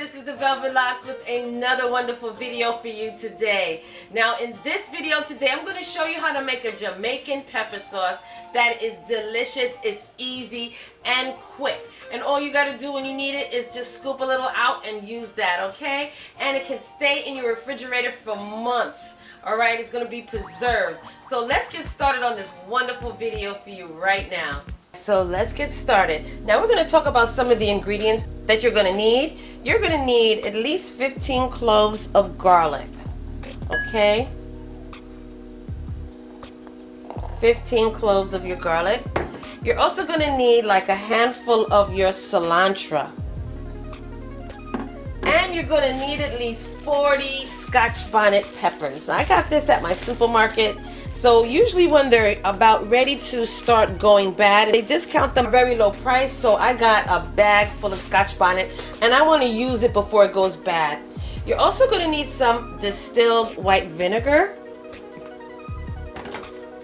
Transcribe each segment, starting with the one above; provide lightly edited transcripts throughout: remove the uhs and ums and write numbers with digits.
this is the Velvet Locks with another wonderful video for you today. Now in this video today, I'm going to show you how to make a Jamaican pepper sauce that is delicious, it's easy and quick. And all you got to do when you need it is just scoop a little out and use that, okay? And it can stay in your refrigerator for months. Alright, it's going to be preserved. So let's get started on this wonderful video for you right now. So let's get started. Now we're going to talk about some of the ingredients that you're going to need. You're going to need at least 15 cloves of garlic. Okay? 15 cloves of your garlic. You're also going to need like a handful of your cilantro. And you're going to need at least 40 Scotch Bonnet Peppers. I got this at my supermarket. So usually when they're about ready to start going bad, they discount them very low price. So I got a bag full of Scotch Bonnet and I want to use it before it goes bad. You're also going to need some distilled white vinegar.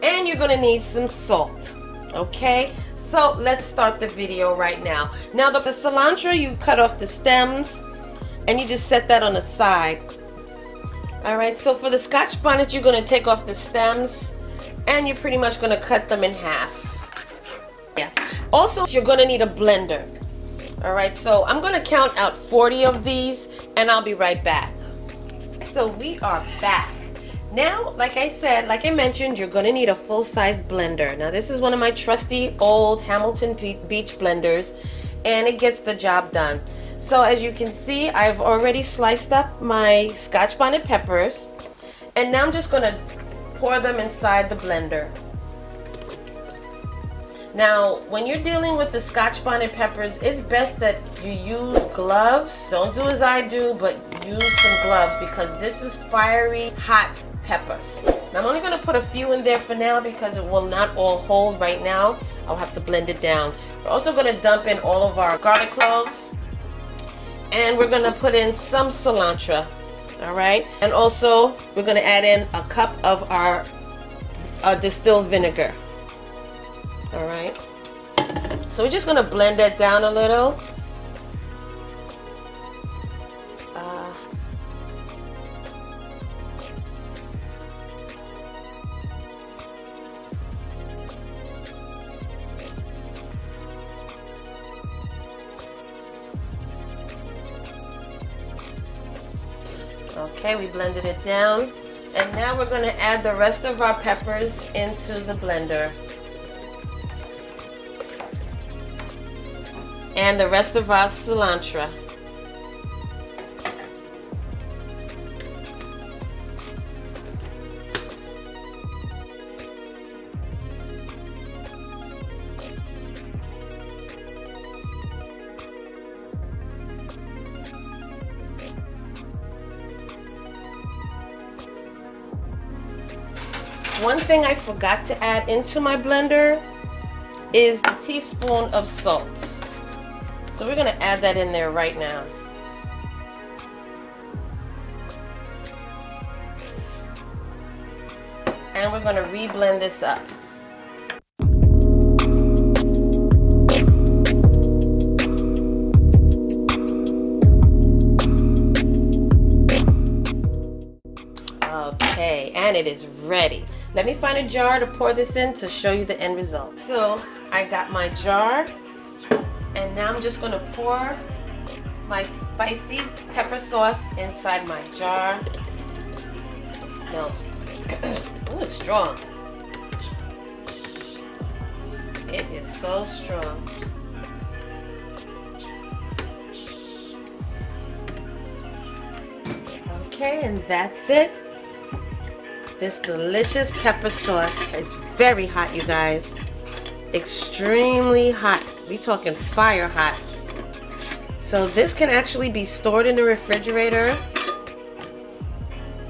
And you're going to need some salt. Okay, so let's start the video right now. Now the cilantro, you cut off the stems and you just set that on the side. Alright, so for the Scotch Bonnet, you're going to take off the stems and you're pretty much going to cut them in half. Yeah. Also, you're going to need a blender. Alright, so I'm going to count out 40 of these and I'll be right back. So we are back. Now, like I mentioned, you're going to need a full-size blender. Now, this is one of my trusty old Hamilton Beach blenders and it gets the job done. So as you can see, I've already sliced up my Scotch Bonnet peppers and now I'm just going to pour them inside the blender. Now when you're dealing with the Scotch Bonnet peppers, it's best that you use gloves. Don't do as I do, but use some gloves because this is fiery hot peppers. Now I'm only going to put a few in there for now because it will not all hold right now. I'll have to blend it down. We're also going to dump in all of our garlic cloves. And we're going to put in some cilantro, all right? And also, we're going to add in a cup of our distilled vinegar, all right? So we're just going to blend that down a little. Okay, we blended it down. And now we're going to add the rest of our peppers into the blender. And the rest of our cilantro. One thing I forgot to add into my blender is a teaspoon of salt. So we're going to add that in there right now. And we're going to re-blend this up. Okay, and it is ready. Let me find a jar to pour this in to show you the end result. So I got my jar and now I'm just going to pour my spicy pepper sauce inside my jar. It smells ooh, it's strong. It is so strong. Okay, and that's it. This delicious pepper sauce is very hot, you guys. Extremely hot. We're talking fire hot. So this can actually be stored in the refrigerator.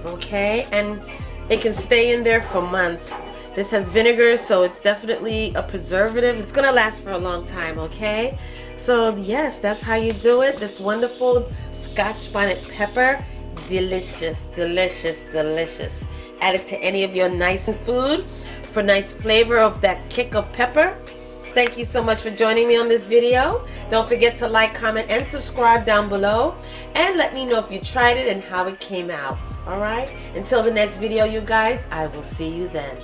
Okay, and it can stay in there for months. This has vinegar, so it's definitely a preservative. It's gonna last for a long time, okay? So yes, that's how you do it. This wonderful Scotch Bonnet pepper. Delicious, delicious, delicious. Add it to any of your nice food for nice flavor of that kick of pepper. Thank you so much for joining me on this video. Don't forget to like, comment, and subscribe down below. And let me know if you tried it and how it came out. Alright? Until the next video, you guys, I will see you then.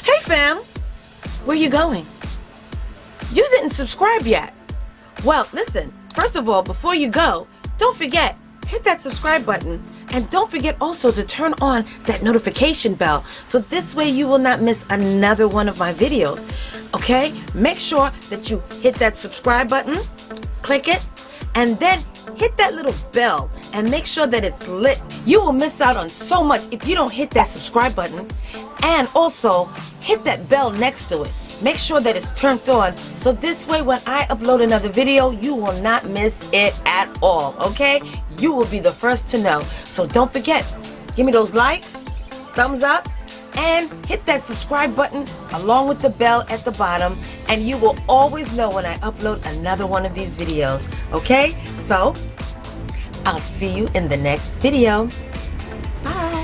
Hey fam, where you going? You didn't subscribe yet. Well, listen, first of all, before you go, don't forget, hit that subscribe button. And don't forget also to turn on that notification bell, so this way you will not miss another one of my videos. Okay? Make sure that you hit that subscribe button, click it, and then hit that little bell and make sure that it's lit. You will miss out on so much if you don't hit that subscribe button, and also hit that bell next to it. Make sure that it's turned on, so this way when I upload another video, you will not miss it at all, okay? You will be the first to know. So don't forget, give me those likes, thumbs up, and hit that subscribe button along with the bell at the bottom, and you will always know when I upload another one of these videos, okay? So, I'll see you in the next video. Bye!